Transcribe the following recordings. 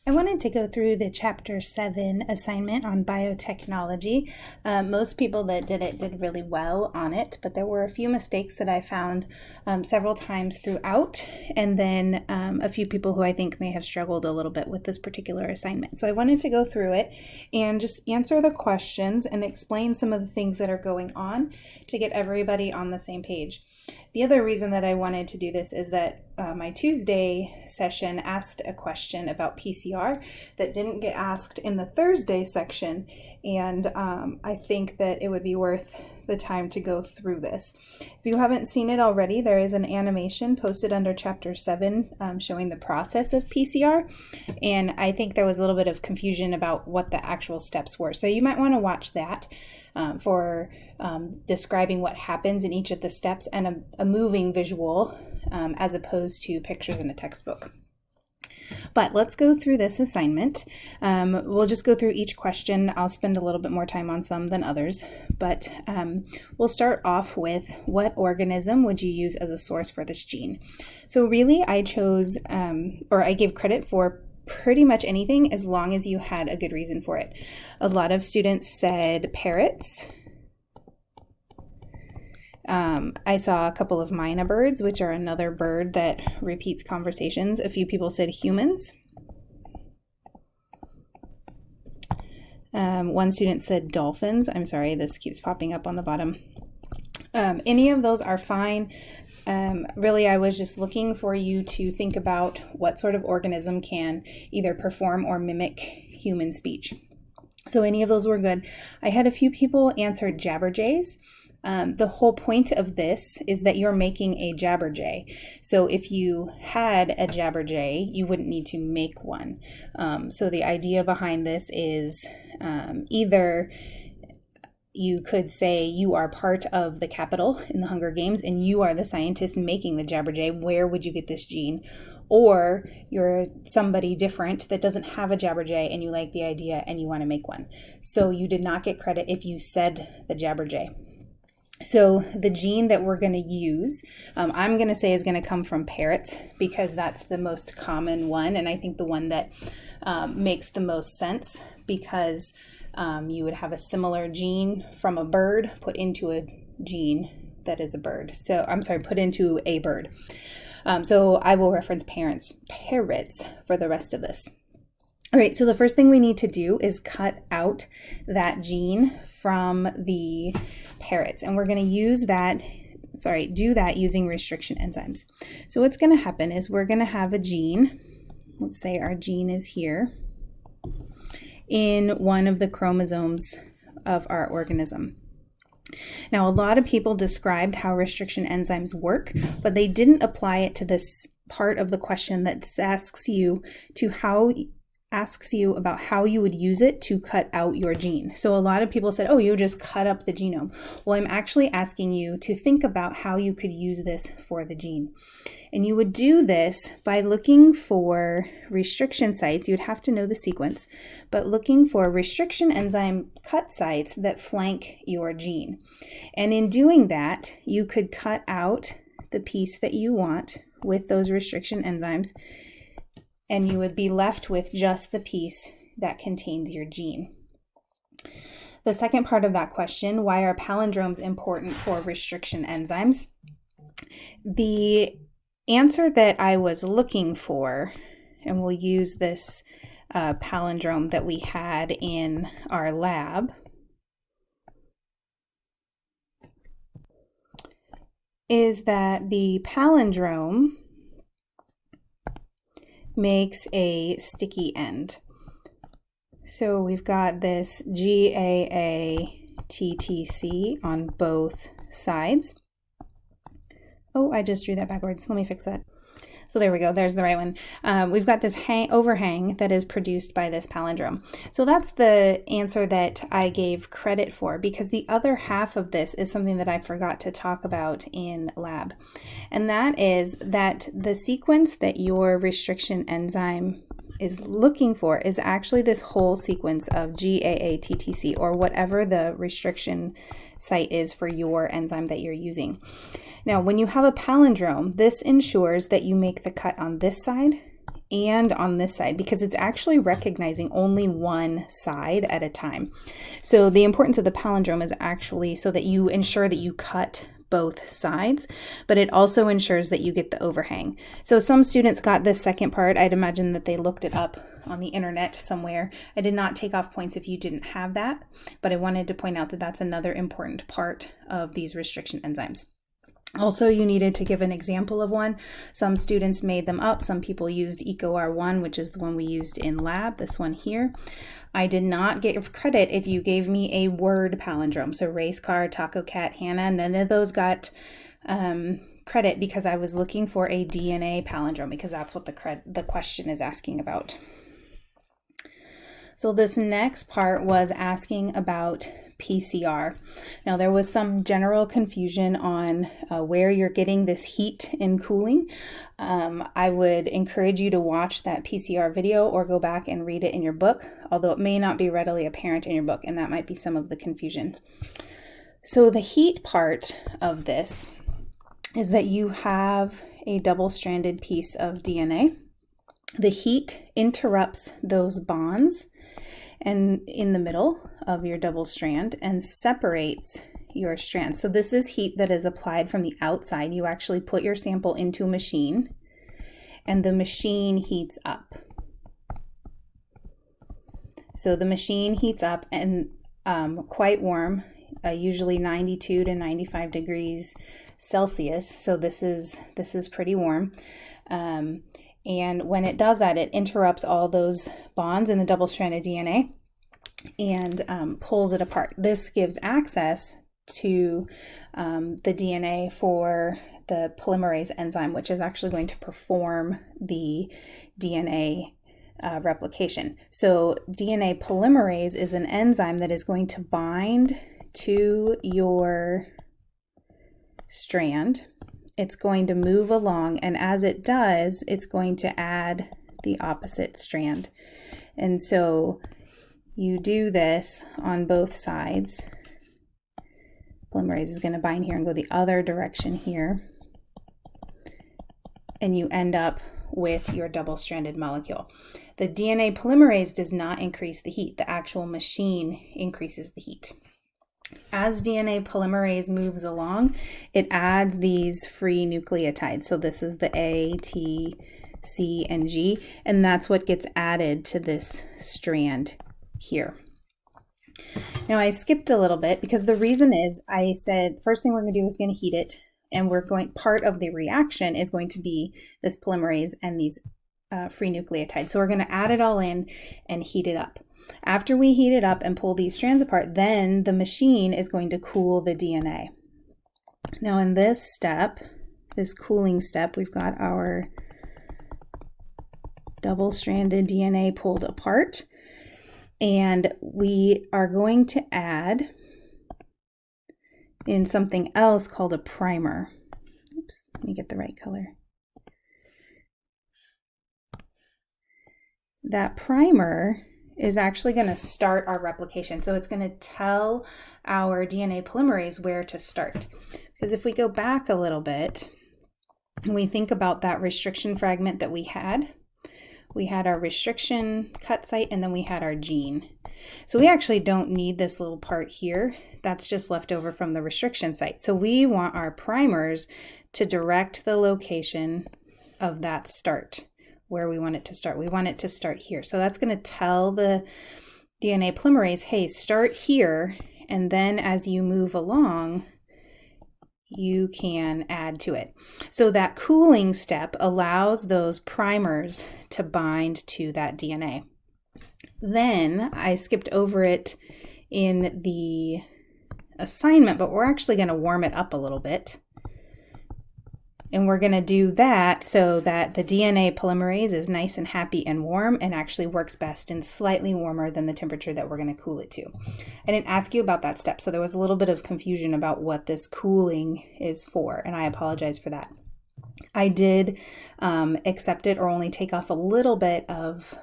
I wanted to go through the Chapter 7 assignment on biotechnology. Most people that did it did really well on it, but there were a few mistakes that I found several times throughout, and then a few people who I think may have struggled a little bit with this particular assignment. So I wanted to go through it and just answer the questions and explain some of the things that are going on to get everybody on the same page. The other reason that I wanted to do this is that my Tuesday session asked a question about PCR that didn't get asked in the Thursday section, and I think that it would be worth the time to go through this. If you haven't seen it already, there is an animation posted under Chapter 7 showing the process of PCR, and I think there was a little bit of confusion about what the actual steps were. So you might want to watch that for describing what happens in each of the steps and a moving visual as opposed to pictures in a textbook. But let's go through this assignment. We'll just go through each question. I'll spend a little bit more time on some than others, but we'll start off with what organism would you use as a source for this gene? So really I chose, or I gave credit for pretty much anything as long as you had a good reason for it. A lot of students said parrots. I saw a couple of myna birds, which are another bird that repeats conversations. A few people said humans. One student said dolphins. I'm sorry, this keeps popping up on the bottom. Any of those are fine. Really, I was just looking for you to think about what sort of organism can either perform or mimic human speech. So any of those were good. I had a few people answer jabberjays. The whole point of this is that you're making a Jabberjay. So if you had a Jabberjay, you wouldn't need to make one. So the idea behind this is either you could say you are part of the Capitol in the Hunger Games and you are the scientist making the Jabberjay. Where would you get this gene? Or you're somebody different that doesn't have a Jabberjay and you like the idea and you want to make one. So you did not get credit if you said the Jabberjay. So the gene that we're going to use, I'm going to say is going to come from parrots because that's the most common one. And I think the one that makes the most sense because you would have a similar gene from a bird put into a gene that is a bird. So I'm sorry, put into a bird. So I will reference parrots for the rest of this. All right, so the first thing we need to do is cut out that gene from the parrots, and we're going to use that, do that using restriction enzymes. So what's going to happen is we're going to have a gene, let's say our gene is here, in one of the chromosomes of our organism. Now, a lot of people described how restriction enzymes work, but they didn't apply it to this part of the question that asks you about how you would use it to cut out your gene. So a lot of people said, oh, you just cut up the genome. Well, I'm actually asking you to think about how you could use this for the gene. And you would do this by looking for restriction sites. You would have to know the sequence, but looking for restriction enzyme cut sites that flank your gene. And in doing that, you could cut out the piece that you want with those restriction enzymes, and you would be left with just the piece that contains your gene. The second part of that question, why are palindromes important for restriction enzymes? The answer that I was looking for, and we'll use this palindrome that we had in our lab, is that the palindrome makes a sticky end. So we've got this GAATTC on both sides. Oh, I just drew that backwards. Let me fix that. So there we go. There's the right one. We've got this overhang that is produced by this palindrome. So that's the answer that I gave credit for, because the other half of this is something that I forgot to talk about in lab. And that is that the sequence that your restriction enzyme is looking for is actually this whole sequence of GAATTC, or whatever the restriction site is for your enzyme that you're using. Now, when you have a palindrome, this ensures that you make the cut on this side and on this side, because it's actually recognizing only one side at a time. So the importance of the palindrome is actually so that you ensure that you cut both sides, but it also ensures that you get the overhang. So some students got this second part. I'd imagine that they looked it up on the internet somewhere. I did not take off points if you didn't have that, but I wanted to point out that that's another important part of these restriction enzymes. Also, you needed to give an example of one. Some students made them up. Some people used EcoR1, which is the one we used in lab, this one here. I did not get credit if you gave me a word palindrome. So race car, taco cat, Hannah, none of those got credit because I was looking for a DNA palindrome, because that's what the question is asking about. So this next part was asking about PCR. Now there was some general confusion on where you're getting this heat and cooling. I would encourage you to watch that PCR video or go back and read it in your book, although it may not be readily apparent in your book, and that might be some of the confusion. So the heat part of this is that you have a double-stranded piece of DNA. The heat interrupts those bonds and in the middle of your double strand and separates your strand. So this is heat that is applied from the outside. You actually put your sample into a machine and the machine heats up. So the machine heats up and quite warm, usually 92 to 95 degrees Celsius. So this is pretty warm. And when it does that, it interrupts all those bonds in the double-stranded DNA and pulls it apart. This gives access to the DNA for the polymerase enzyme, which is actually going to perform the DNA replication. So DNA polymerase is an enzyme that is going to bind to your strand. It's going to move along, and as it does, it's going to add the opposite strand. And so you do this on both sides. Polymerase is going to bind here and go the other direction here. And you end up with your double-stranded molecule. The DNA polymerase does not increase the heat. The actual machine increases the heat. As DNA polymerase moves along, it adds these free nucleotides. So this is the A, T, C, and G, and that's what gets added to this strand here. Now I skipped a little bit because the reason is I said first thing we're going to do is going to heat it, and part of the reaction is going to be this polymerase and these free nucleotides. So we're going to add it all in and heat it up. After we heat it up and pull these strands apart, then the machine is going to cool the DNA. Now in this step, this cooling step, we've got our double-stranded DNA pulled apart, and we are going to add in something else called a primer. Oops, let me get the right color. That primer is actually going to start our replication. So it's going to tell our DNA polymerase where to start. Because if we go back a little bit and we think about that restriction fragment that we had our restriction cut site and then we had our gene. So we actually don't need this little part here. That's just left over from the restriction site. So we want our primers to direct the location of that start. Where we want it to start. We want it to start here. So that's going to tell the DNA polymerase, hey, start here, and then as you move along, you can add to it. So that cooling step allows those primers to bind to that DNA. Then I skipped over it in the assignment, but we're actually going to warm it up a little bit. And we're going to do that so that the DNA polymerase is nice and happy and warm and actually works best in slightly warmer than the temperature that we're going to cool it to. I didn't ask you about that step, so there was a little bit of confusion about what this cooling is for, and I apologize for that. I did accept it or only take off a little bit of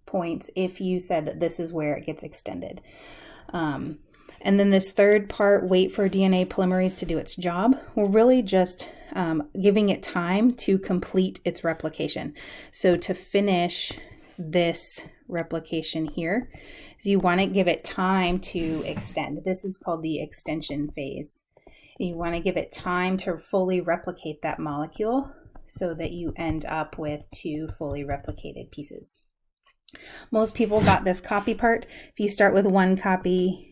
points if you said that this is where it gets extended. And then this third part, wait for DNA polymerase to do its job, we're really just giving it time to complete its replication. So to finish this replication here, so you want to give it time to extend. This is called the extension phase. You want to give it time to fully replicate that molecule so that you end up with 2 fully replicated pieces. Most people got this copy part. If you start with 1 copy,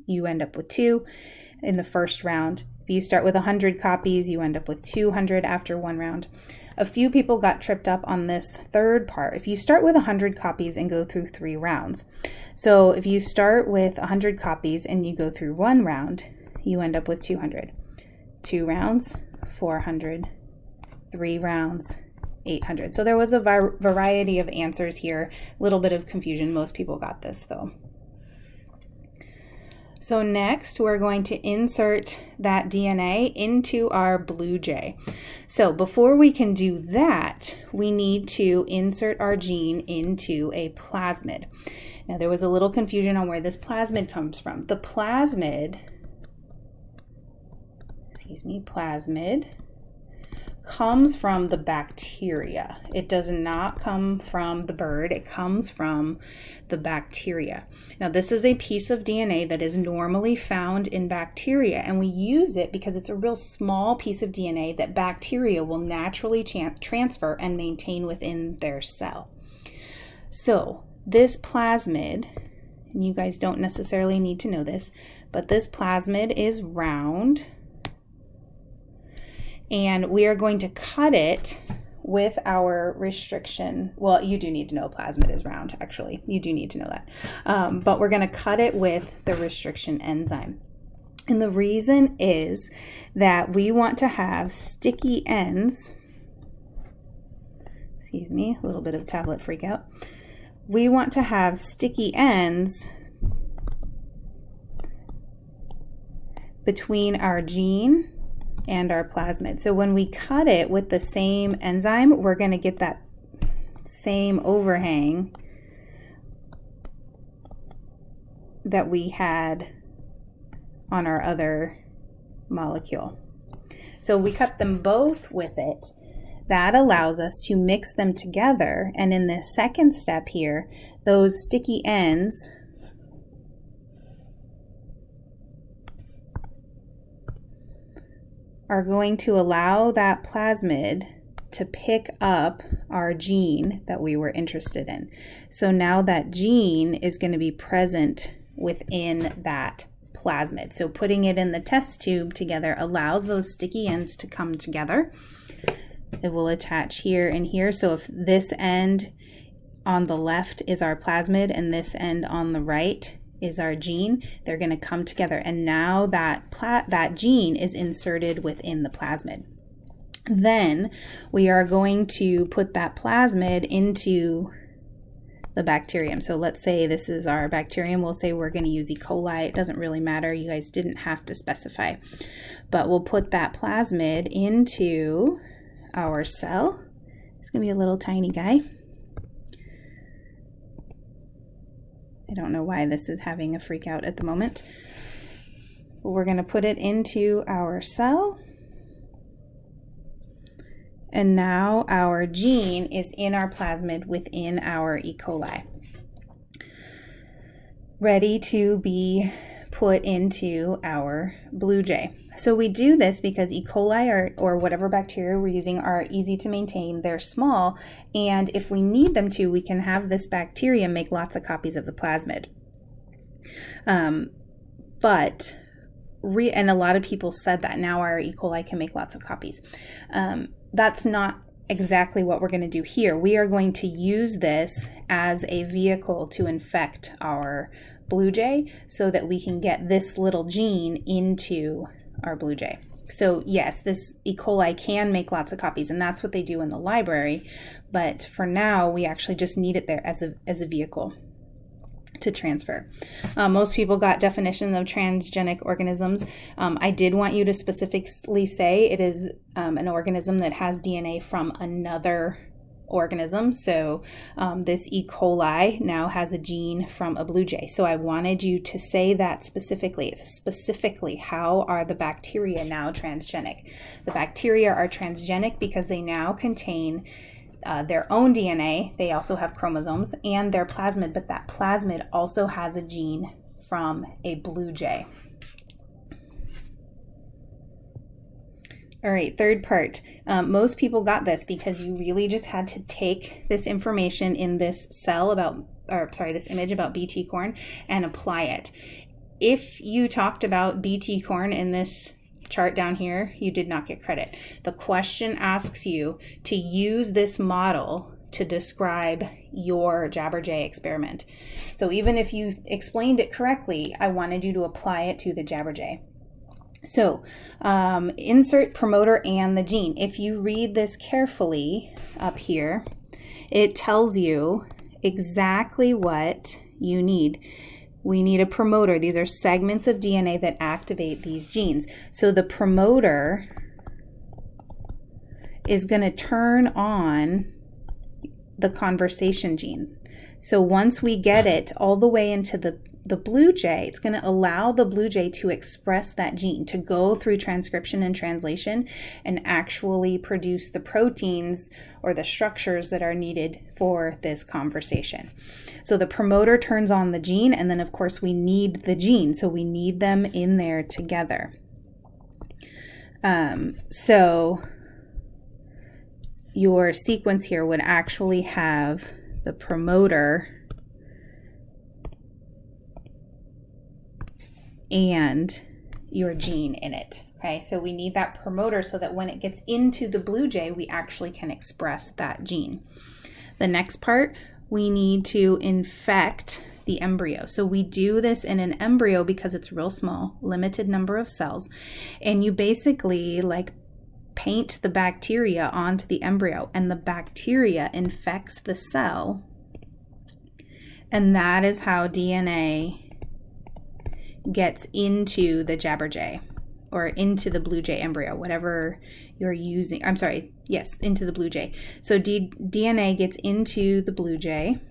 you end up with 2 in the first round. If you start with 100 copies, you end up with 200 after 1 round. A few people got tripped up on this third part. If you start with 100 copies and go through 3 rounds. So if you start with 100 copies and you go through 1 round, you end up with 200. 2 rounds, 400, 3 rounds, 800. So there was a variety of answers here. A little bit of confusion. Most people got this though. So next we're going to insert that DNA into our blue jay. So before we can do that, we need to insert our gene into a plasmid. Now there was a little confusion on where this plasmid comes from. The plasmid comes from the bacteria. It does not come from the bird. It comes from the bacteria. Now, this is a piece of DNA that is normally found in bacteria, and we use it because it's a real small piece of DNA that bacteria will naturally transfer and maintain within their cell. So this plasmid, and you guys don't necessarily need to know this, but this plasmid is round. And we are going to cut it with our restriction. Well, you do need to know plasmid is round, actually. You do need to know that. But we're going to cut it with the restriction enzyme. And the reason is that we want to have sticky ends. Excuse me, a little bit of tablet freak out. We want to have sticky ends between our gene and our plasmid. So when we cut it with the same enzyme, we're going to get that same overhang that we had on our other molecule. So we cut them both with it. That allows us to mix them together. And in the second step here, those sticky ends are going to allow that plasmid to pick up our gene that we were interested in. So now that gene is going to be present within that plasmid. So putting it in the test tube together allows those sticky ends to come together. It will attach here and here. So if this end on the left is our plasmid and this end on the right is our gene, they're going to come together, and now that gene is inserted within the plasmid. Then we are going to put that plasmid into the bacterium. So let's say this is our bacterium. We'll say we're going to use E. coli. It doesn't really matter. You guys didn't have to specify. But we'll put that plasmid into our cell. It's going to be a little tiny guy. I don't know why this is having a freak out at the moment. But we're going to put it into our cell. And now our gene is in our plasmid within our E. coli. Ready to be put into our blue jay. So we do this because E. coli or whatever bacteria we're using are easy to maintain. They're small, and if we need them to, we can have this bacteria make lots of copies of the plasmid. And a lot of people said that now our E. coli can make lots of copies. That's not exactly what we're going to do here. We are going to use this as a vehicle to infect our blue jay so that we can get this little gene into our blue jay. So yes, this E. coli can make lots of copies, and that's what they do in the library. But for now, we actually just need it there as a vehicle to transfer. Most people got definitions of transgenic organisms. I did want you to specifically say it is an organism that has DNA from another organism. So this E. coli now has a gene from a blue jay. So I wanted you to say that specifically. It's specifically, how are the bacteria now transgenic? The bacteria are transgenic because they now contain their own DNA. They also have chromosomes and their plasmid, but that plasmid also has a gene from a blue jay. All right, third part. Most people got this because you really just had to take this information in this this image about BT corn and apply it. If you talked about BT corn in this chart down here, you did not get credit. The question asks you to use this model to describe your Jabberjay experiment. So even if you explained it correctly, I wanted you to apply it to the Jabberjay. So insert promoter and the gene. If you read this carefully up here, it tells you exactly what you need. We need a promoter. These are segments of DNA that activate these genes. So the promoter is going to turn on the conversation gene. So once we get it all the way into the blue jay, it's going to allow the blue jay to express that gene, to go through transcription and translation and actually produce the proteins or the structures that are needed for this conversation. So the promoter turns on the gene, and then of course we need the gene, so we need them in there together. So your sequence here would actually have the promoter and your gene in it. Okay, so we need that promoter so that when it gets into the blue jay, we actually can express that gene. The next part, we need to infect the embryo. So we do this in an embryo because it's real small, limited number of cells, and you basically like paint the bacteria onto the embryo, and the bacteria infects the cell, and that is how DNA gets into the Jabberjay or into the blue jay embryo, whatever you're using. I'm sorry, yes, into the blue jay. So DNA gets into the blue jay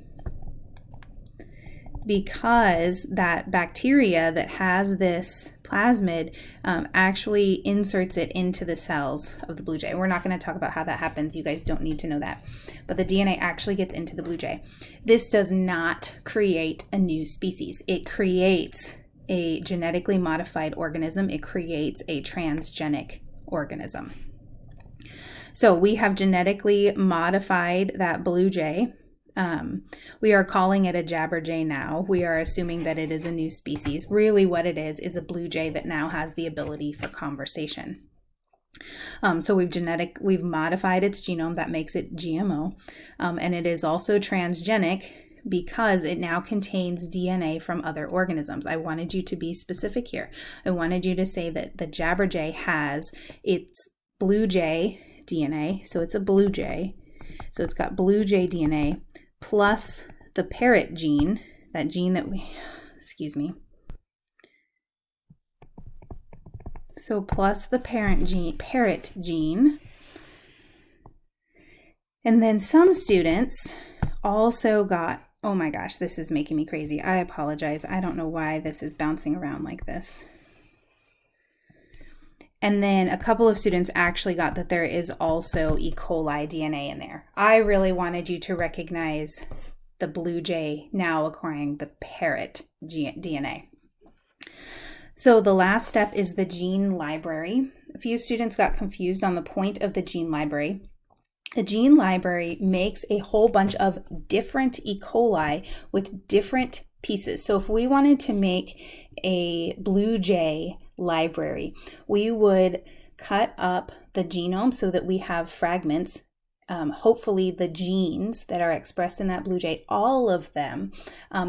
because that bacteria that has this plasmid actually inserts it into the cells of the blue jay. We're not going to talk about how that happens. You guys don't need to know that. But the DNA actually gets into the blue jay. This does not create a new species. It creates a genetically modified organism. It creates a transgenic organism. So we have genetically modified that blue jay. We are calling it a Jabberjay now. We are assuming that it is a new species. Really what it is a blue jay that now has the ability for conversation. So we've modified its genome. That makes it GMO. And it is also transgenic because it now contains DNA from other organisms. I wanted you to be specific here. I wanted you to say that the Jabberjay has its blue jay DNA. So it's a blue jay. So it's got blue jay DNA plus the parrot gene, that gene that So plus the parrot gene. And then some students also got, oh my gosh, this is making me crazy. I apologize. I don't know why this is bouncing around like this. And then a couple of students actually got that there is also E. coli DNA in there. I really wanted you to recognize the blue jay now acquiring the parrot DNA. So the last step is the gene library. A few students got confused on the point of the gene library. The gene library makes a whole bunch of different E. coli with different pieces. So if we wanted to make a blue jay library, we would cut up the genome so that we have fragments, hopefully the genes that are expressed in that blue jay, all of them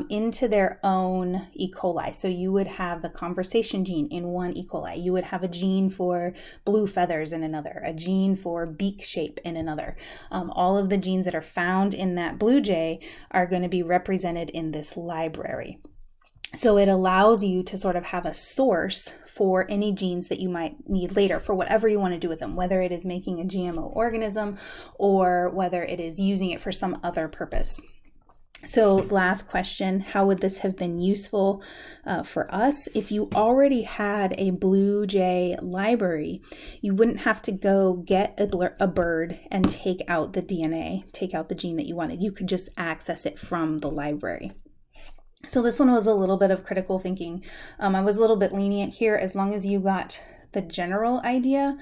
into their own E. coli. So you would have the conversation gene in one E. coli. You would have a gene for blue feathers in another, a gene for beak shape in another. All of the genes that are found in that blue jay are going to be represented in this library. So it allows you to sort of have a source for any genes that you might need later for whatever you want to do with them, whether it is making a GMO organism or whether it is using it for some other purpose. So last question, how would this have been useful for us? If you already had a Blue Jay library, you wouldn't have to go get a bird and take out the DNA, take out the gene that you wanted. You could just access it from the library. So this one was a little bit of critical thinking. I was a little bit lenient here as long as you got the general idea,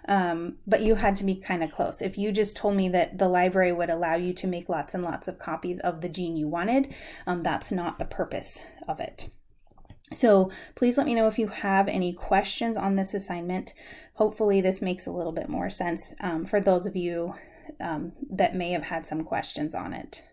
but you had to be kind of close. If you just told me that the library would allow you to make lots and lots of copies of the gene you wanted, that's not the purpose of it. So please let me know if you have any questions on this assignment. Hopefully this makes a little bit more sense for those of you that may have had some questions on it.